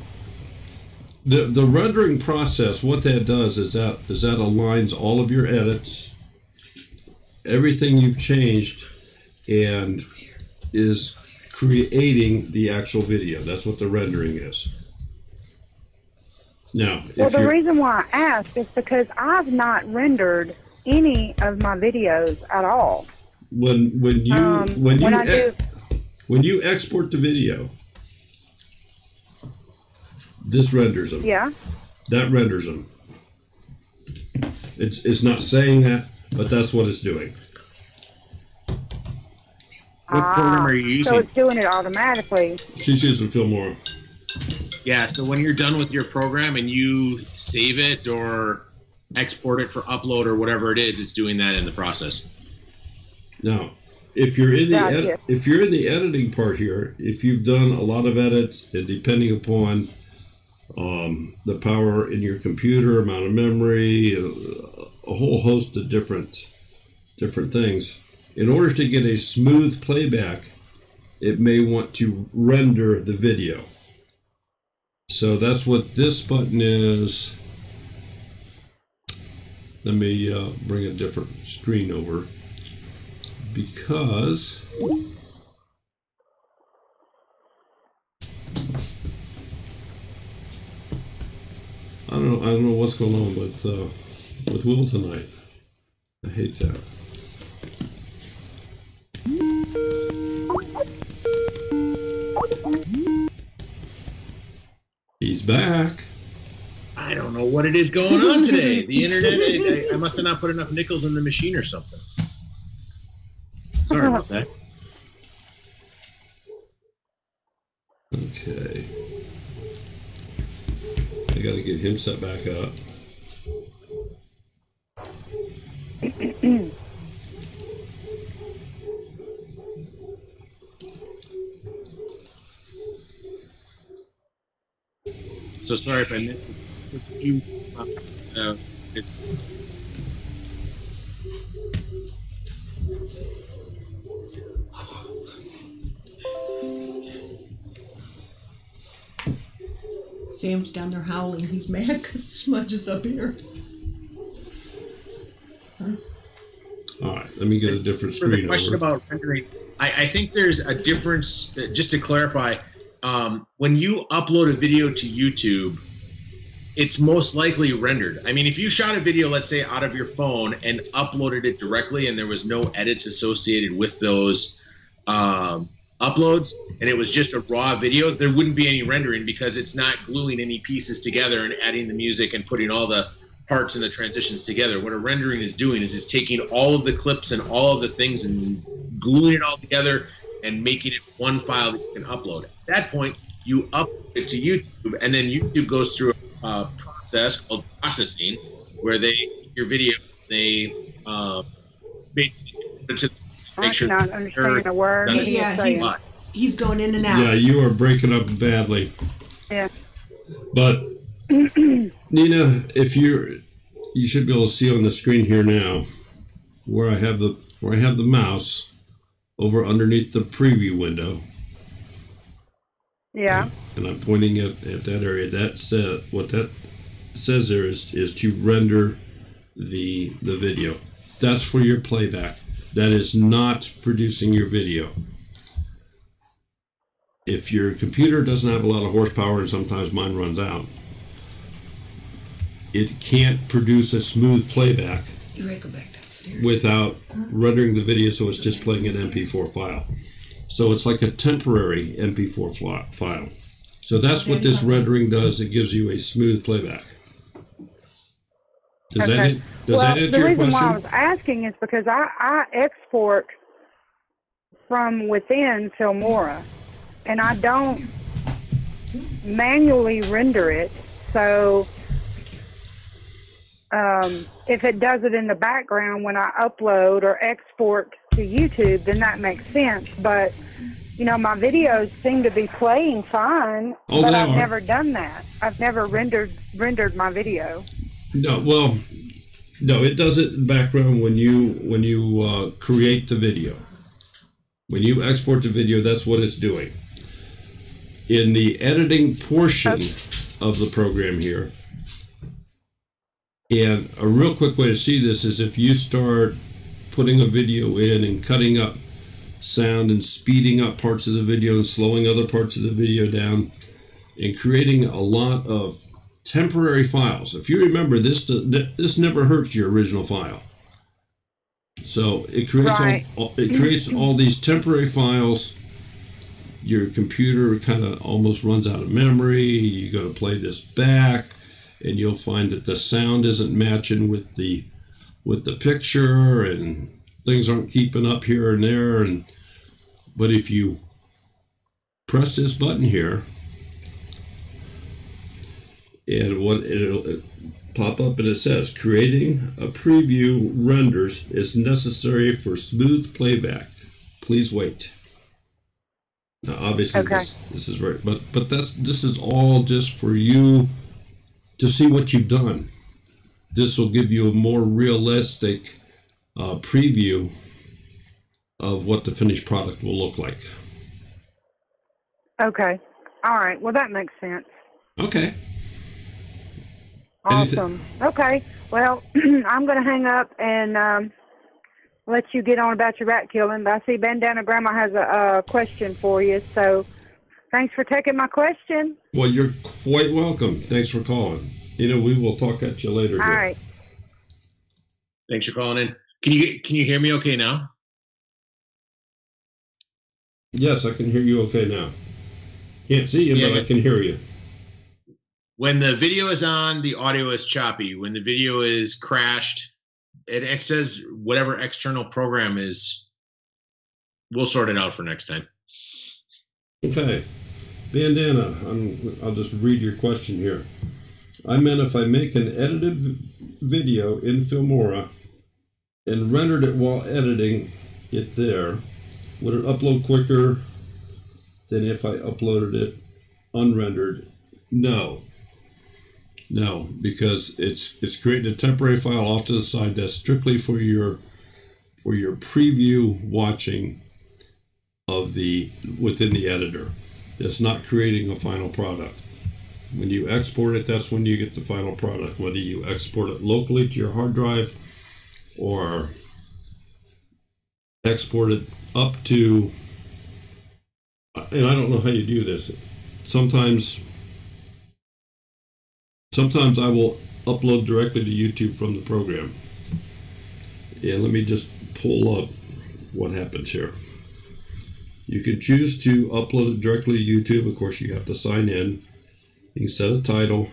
The rendering process, what that does is that aligns all of your edits, everything you've changed, and is creating the actual video. That's what the rendering is. Now, well, the reason why I asked is because I've not rendered any of my videos at all. When you export the video, this renders them. Yeah. That renders them. It's not saying that, but that's what it's doing. What program are you using? So it's doing it automatically. She's using Filmora. Yeah, so when you're done with your program and you save it or export it for upload or whatever it is, it's doing that in the process. Now, if you're in the editing part here, if you've done a lot of edits, and depending upon the power in your computer, amount of memory, a whole host of different things, in order to get a smooth playback, it may want to render the video. So that's what this button is. Let me bring a different screen over, because I don't know what's going on with Will tonight. I hate that. He's back. I don't know what it is going on today. The internet, I must have not put enough nickels in the machine or something. Sorry about that. Okay. I gotta get him set back up. So sorry if I missed you. Sam's down there howling. He's mad because Smudge is up here. All right, let me get a different screen. For the question about rendering, I think there's a difference. Just to clarify, when you upload a video to YouTube, it's most likely rendered. I mean, if you shot a video, let's say, out of your phone and uploaded it directly, and there was no edits associated with those uploads, and it was just a raw video, there wouldn't be any rendering because it's not gluing any pieces together and adding the music and putting all the parts and the transitions together. What a rendering is doing is it's taking all of the clips and all of the things and gluing it all together and making it one file that you can upload. At that point, you upload it to YouTube, and then YouTube goes through a process called processing, where they take your video, they basically put it to make sure. I cannot understand a word. Yeah, he's going in and out. Yeah, you are breaking up badly. Yeah. But Nina, if you should be able to see on the screen here now where I have the mouse over underneath the preview window. Yeah. And I'm pointing at that area. That said, what that says there is to render the video. That's for your playback. That is not producing your video. If your computer doesn't have a lot of horsepower, and sometimes mine runs out, it can't produce a smooth playback You gotta go back downstairs. without rendering the video, so it's just playing an MP4 file. So it's like a temporary MP4 file. So that's what this rendering does. It gives you a smooth playback. Does that answer your question? The reason why I was asking is because I export from within Filmora, and I don't manually render it. So if it does it in the background when I upload or export to YouTube, then that makes sense. But you know, my videos seem to be playing fine, but I've never done that. I've never rendered my video. No, it does it in background when you create the video. When you export the video, that's what it's doing. In the editing portion of the program here, and a real quick way to see this is if you start putting a video in and cutting up sound and speeding up parts of the video and slowing other parts of the video down and creating a lot of temporary files. If you remember, this never hurts your original file. So it creates all these temporary files. Your computer kind of almost runs out of memory. You got to play this back, and you'll find that the sound isn't matching with the picture, and things aren't keeping up here and there. But if you press this button here, and it'll pop up and it says, creating a preview renders is necessary for smooth playback. Please wait. Now, obviously, this is right, but this is all just for you to see what you've done. This will give you a more realistic preview of what the finished product will look like. Okay. All right. Well, that makes sense. Okay. Awesome. Okay. Well, I'm going to hang up and let you get on about your rat killing. But I see Bandana Grandma has a question for you. So thanks for taking my question. Well, you're quite welcome. Thanks for calling. We will talk at you later. All right. Thanks for calling in. Can you hear me okay now? Yes, I can hear you okay now. Can't see you, but I can hear you. When the video is on, the audio is choppy. When the video is crashed, it says whatever external program is, we'll sort it out for next time. Okay. Bandana, I'll just read your question here. I meant if I make an edited video in Filmora and rendered it while editing it there, would it upload quicker than if I uploaded it unrendered? No, because it's creating a temporary file off to the side that's strictly for your preview watching of within the editor. It's not creating a final product. When you export it, that's when you get the final product, whether you export it locally to your hard drive or export it up to, and I don't know how you do this. Sometimes I will upload directly to YouTube from the program. And let me just pull up what happens here. You can choose to upload it directly to YouTube. Of course, you have to sign in. You can set a title.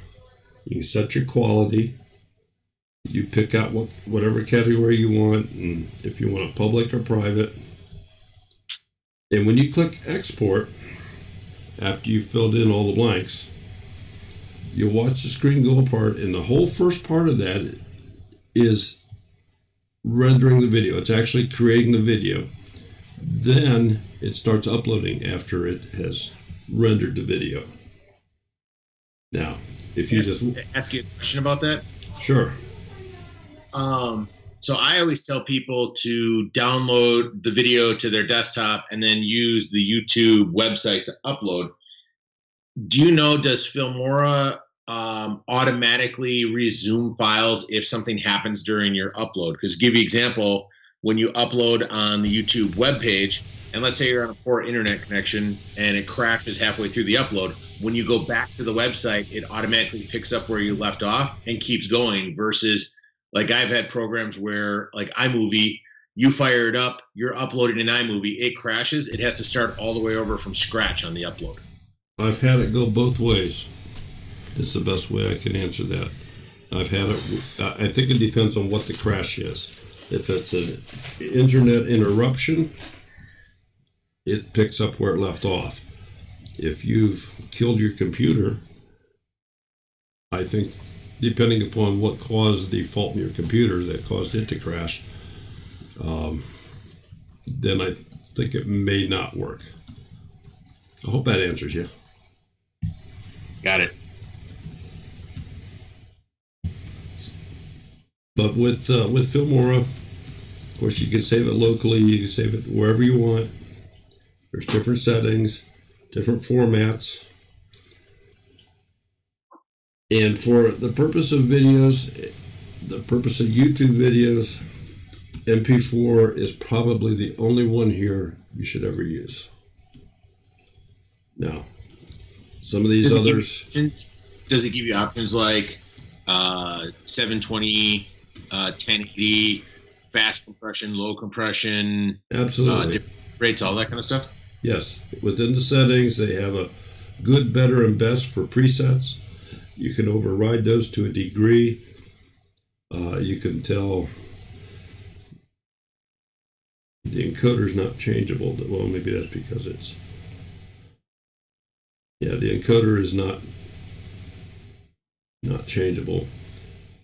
You can set your quality. You pick out whatever category you want, and if you want it public or private. And when you click export, after you've filled in all the blanks, you'll watch the screen go apart, and the whole first part of that is rendering the video. It's actually creating the video. Then it starts uploading after it has rendered the video. Now, if you ask you a question about that. Sure. So I always tell people to download the video to their desktop and then use the YouTube website to upload. Do you know, does Filmora automatically resume files if something happens during your upload? Because to give you an example, when you upload on the YouTube webpage, and let's say you're on a poor internet connection and it crashes halfway through the upload, when you go back to the website, it automatically picks up where you left off and keeps going, versus like I've had programs where, like iMovie, you fire it up, you're uploading an iMovie, it crashes, it has to start all the way over from scratch on the upload. I've had it go both ways. It's the best way I can answer that. I've had it, I think it depends on what the crash is. If it's an internet interruption, it picks up where it left off. If you've killed your computer, I think, depending upon what caused the fault in your computer that caused it to crash, then I think it may not work. I hope that answers you. Got it. But with Filmora, of course, you can save it locally. You can save it wherever you want. There's different settings, different formats. And for the purpose of videos, the purpose of YouTube videos, MP4 is probably the only one here you should ever use. Now, some of these others... Does it give you options like 720, 1080, fast compression, low compression? Absolutely. Different rates, all that kind of stuff? Yes. Within the settings, they have a good, better, and best for presets. You can override those to a degree. You can tell the encoder's not changeable. Well, maybe that's because it's... Yeah, the encoder is not changeable.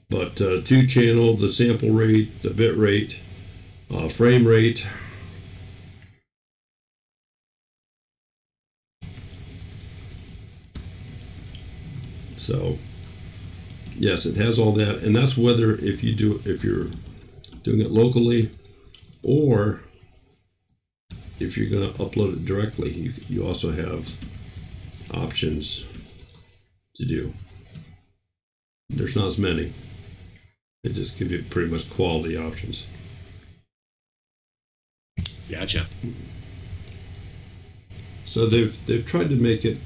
But 2-channel, the sample rate, the bit rate, frame rate. So, yes, it has all that, and that's whether if you're doing it locally or if you're going to upload it directly. You also have options to do. There's not as many. They just give you pretty much quality options. Gotcha. So they've tried to make it.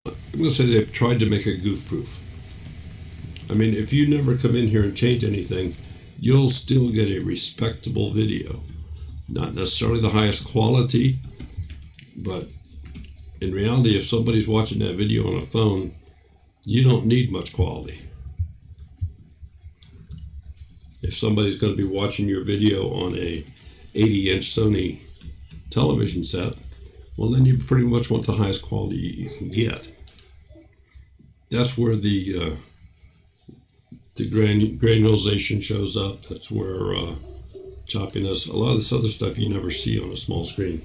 I'm going to say they've tried to make it goof-proof. I mean, if you never come in here and change anything, you'll still get a respectable video. Not necessarily the highest quality, but in reality, if somebody's watching that video on a phone, you don't need much quality. If somebody's going to be watching your video on a 80-inch Sony television set, well, then you pretty much want the highest quality you can get. That's where the granulation shows up. That's where choppiness, a lot of this other stuff you never see on a small screen.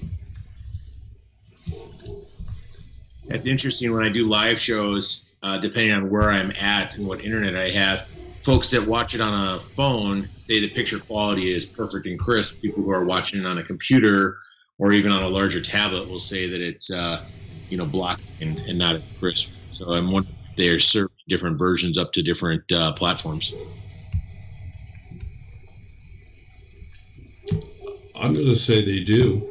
That's interesting. When I do live shows, depending on where I'm at and what internet I have, folks that watch it on a phone say the picture quality is perfect and crisp. People who are watching it on a computer or even on a larger tablet will say that it's blocked and not as crisp. So I'm wondering if they're serving different versions up to different platforms. I'm going to say they do.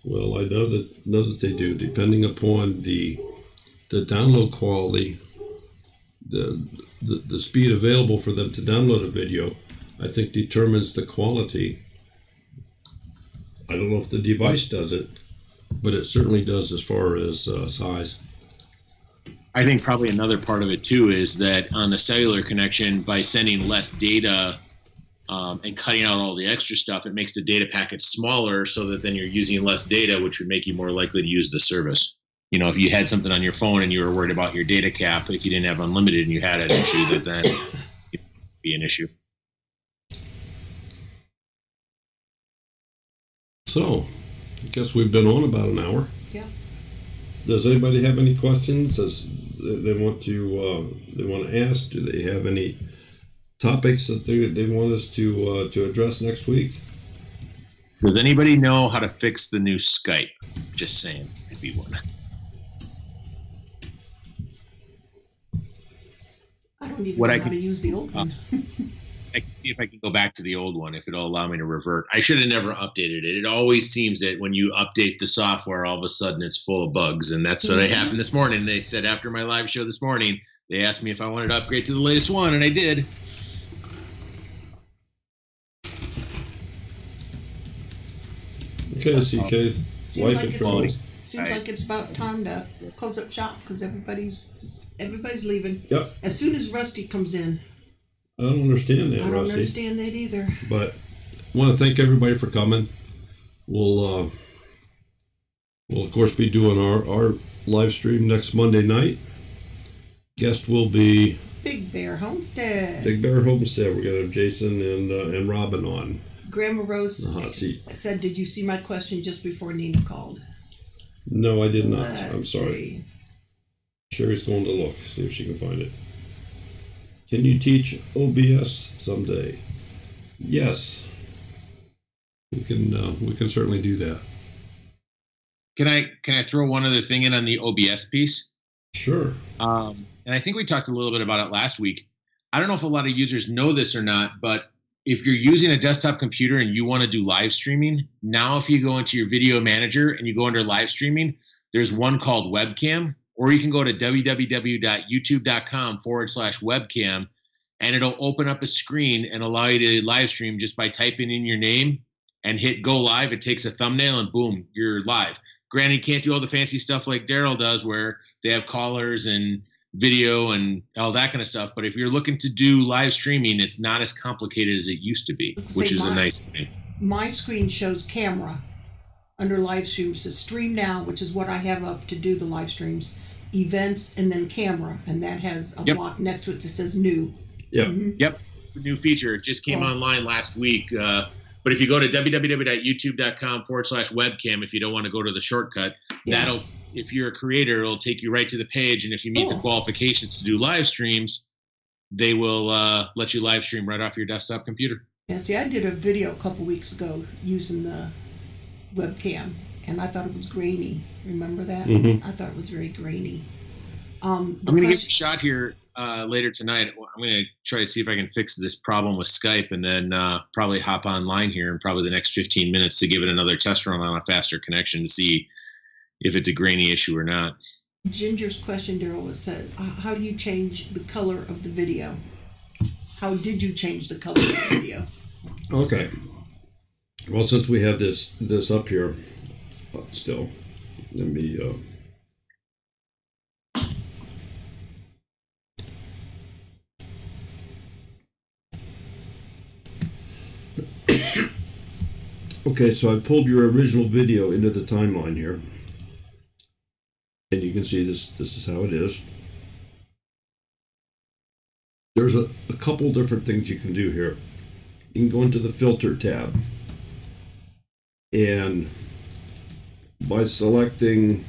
Well, I know that they do, depending upon the download quality, the speed available for them to download a video, I think determines the quality. I don't know if the device does it, but it certainly does as far as size. I think probably another part of it too is that on the cellular connection, by sending less data and cutting out all the extra stuff, it makes the data packet smaller so that then you're using less data, which would make you more likely to use the service. You know, if you had something on your phone and you were worried about your data cap, if you didn't have unlimited and you had an issue, that then it would be an issue. So, I guess we've been on about an hour. Yeah. Does anybody have any questions? Does they want to ask? Do they have any topics that they want us to address next week? Does anybody know how to fix the new Skype? Just saying, it'd be one. I don't even know how to use the old one. I can see if I can go back to the old one, if it'll allow me to revert. I should have never updated it. It always seems that when you update the software, all of a sudden it's full of bugs. And that's what happened this morning. They said after my live show this morning, they asked me if I wanted to upgrade to the latest one, and I did. Okay, CK. Seems like it's about time to close up shop because everybody's leaving. Yep. As soon as Rusty comes in. I don't understand that, Rusty. I don't Rusty. understand that either. But I want to thank everybody for coming. We'll of course be doing our live stream next Monday night. Guest will be Big Bear Homestead. Big Bear Homestead. We're gonna have Jason and Robin on. Grandma Rose the hot seat. said, "Did you see my question just before Nina called?" No, I did not. I'm Let's sorry. see. Sherry's going to look, see if she can find it. Can you teach OBS someday? Yes. We can certainly do that. Can I throw one other thing in on the OBS piece? Sure. And I think we talked a little bit about it last week. I don't know if a lot of users know this or not, but if you're using a desktop computer and you want to do live streaming, now if you go into your video manager and you go under live streaming, there's one called webcam, or you can go to www.youtube.com/webcam, and it'll open up a screen and allow you to live stream just by typing in your name and hit go live. It takes a thumbnail and boom, you're live. Granted, you can't do all the fancy stuff like Daryl does where they have callers and video and all that kind of stuff. But if you're looking to do live streaming, it's not as complicated as it used to be, which is a nice thing. My screen shows camera under live streams to stream now, which is what I have up to do the live streams, events, and then camera. And that has a block next to it that says new. Yep. Mm-hmm. Yep. The new feature. It just came online last week. But if you go to www.youtube.com/webcam, if you don't want to go to the shortcut, that'll, if you're a creator, it'll take you right to the page. And if you meet the qualifications to do live streams, they will let you live stream right off your desktop computer. Yeah, see, I did a video a couple weeks ago using the webcam, and I thought it was grainy. Remember that? Mm-hmm. I thought it was very grainy. I'm going to give you a shot here later tonight. I'm going to try to see if I can fix this problem with Skype, and then probably hop online here in probably the next 15 minutes to give it another test run on a faster connection to see if it's a grainy issue or not. Ginger's question, Daryl, was said, how do you change the color of the video? How did you change the color of the video? Okay. Well, since we have this up here still, let me... Okay, so I pulled your original video into the timeline here. And you can see this is how it is. There's a couple different things you can do here. You can go into the filter tab. And by selecting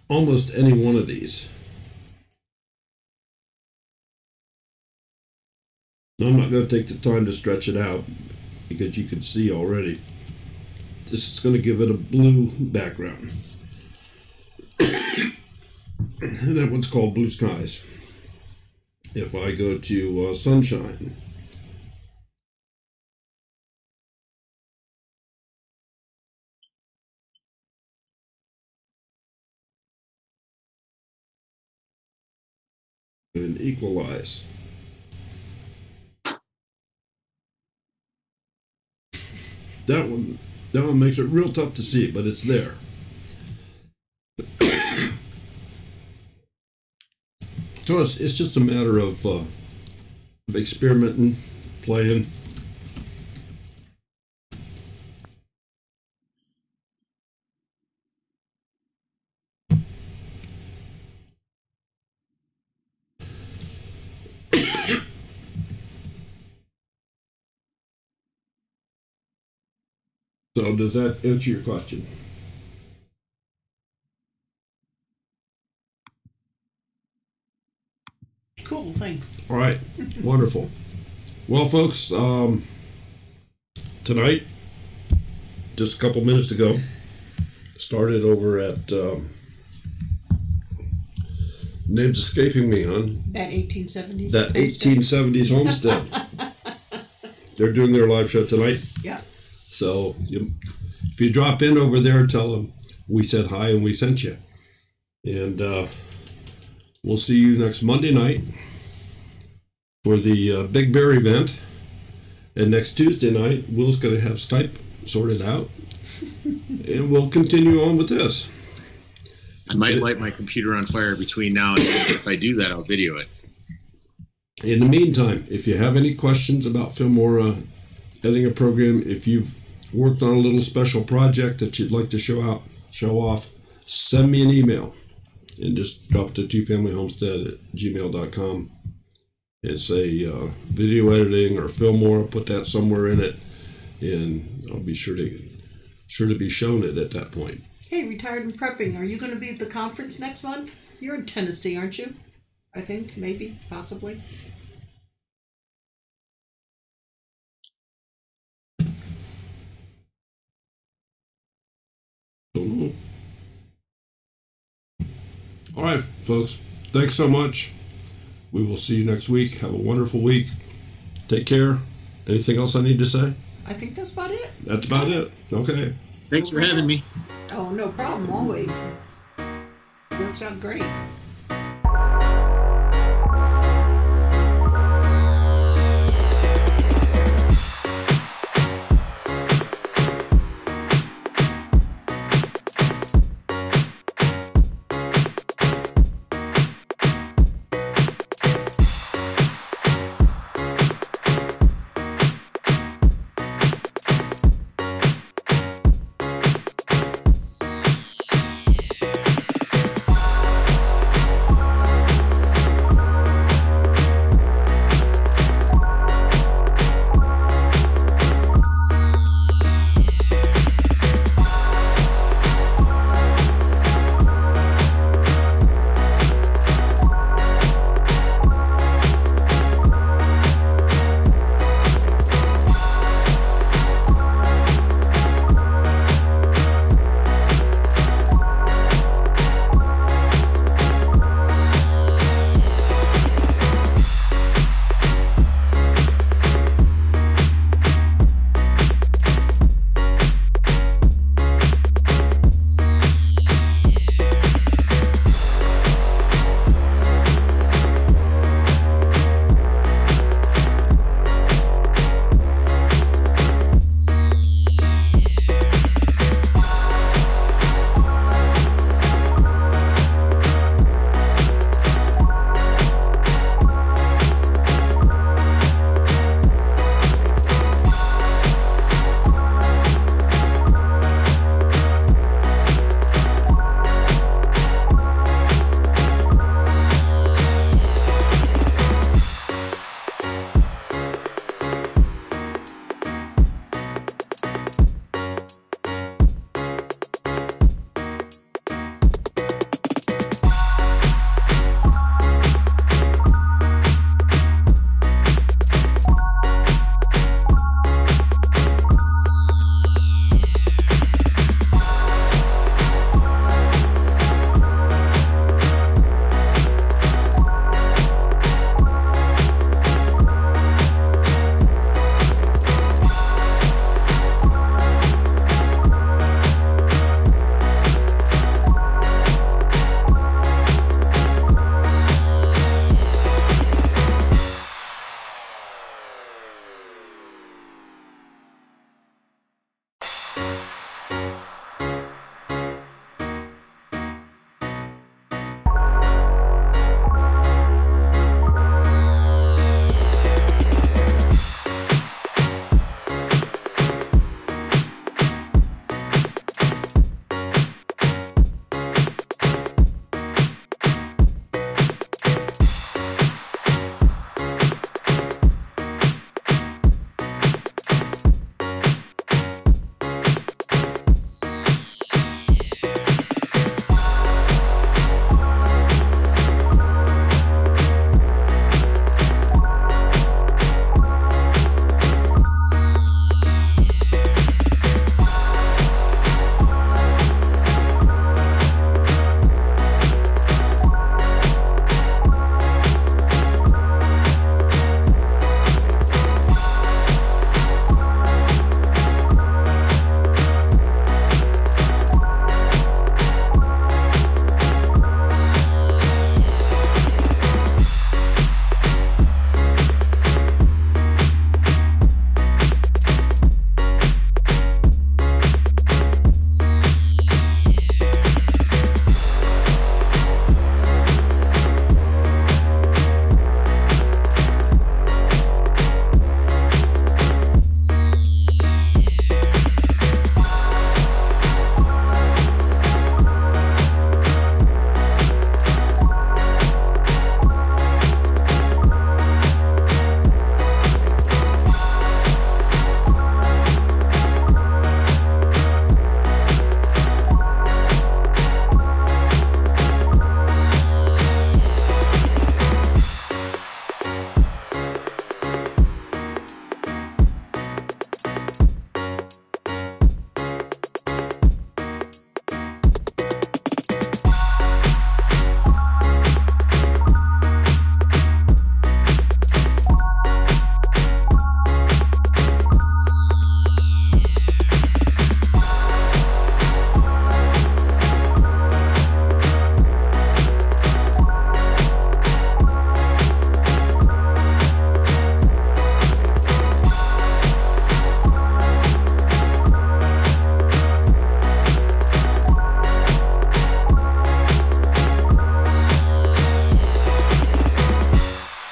almost any one of these. Now, I'm not going to take the time to stretch it out because you can see already. This is going to give it a blue background. And that one's called Blue Skies. If I go to Sunshine, and Equalize. That one makes it real tough to see, but it's there. So it's just a matter of experimenting, playing. So does that answer your question? Cool, thanks. All right, wonderful. Well, folks, tonight, just a couple minutes ago, started over at, name's escaping me, hon. That 1870s. That 1870s Homestead. They're doing their live show tonight. Yeah. So if you drop in over there, tell them we said hi and we sent you. And we'll see you next Monday night for the Big Bear event. And next Tuesday night, Will's going to have Skype sorted out. And we'll continue on with this. I might light my computer on fire between now and then. If I do that, I'll video it. In the meantime, if you have any questions about Filmora editing a program, if you've worked on a little special project that you'd like to show off, send me an email and just drop it to twofamilyhomestead@gmail.com and say video editing or Filmora, put that somewhere in it, and I'll be sure to be shown it at that point. Hey, Retired and Prepping, are you going to be at the conference next month? You're in Tennessee, aren't you? I think, maybe, possibly. All right, folks. Thanks so much. We will see you next week. Have a wonderful week. Take care. Anything else I need to say? I think that's about it. That's about it. Okay. Thanks for having me. Oh, no problem. Always. Works out great.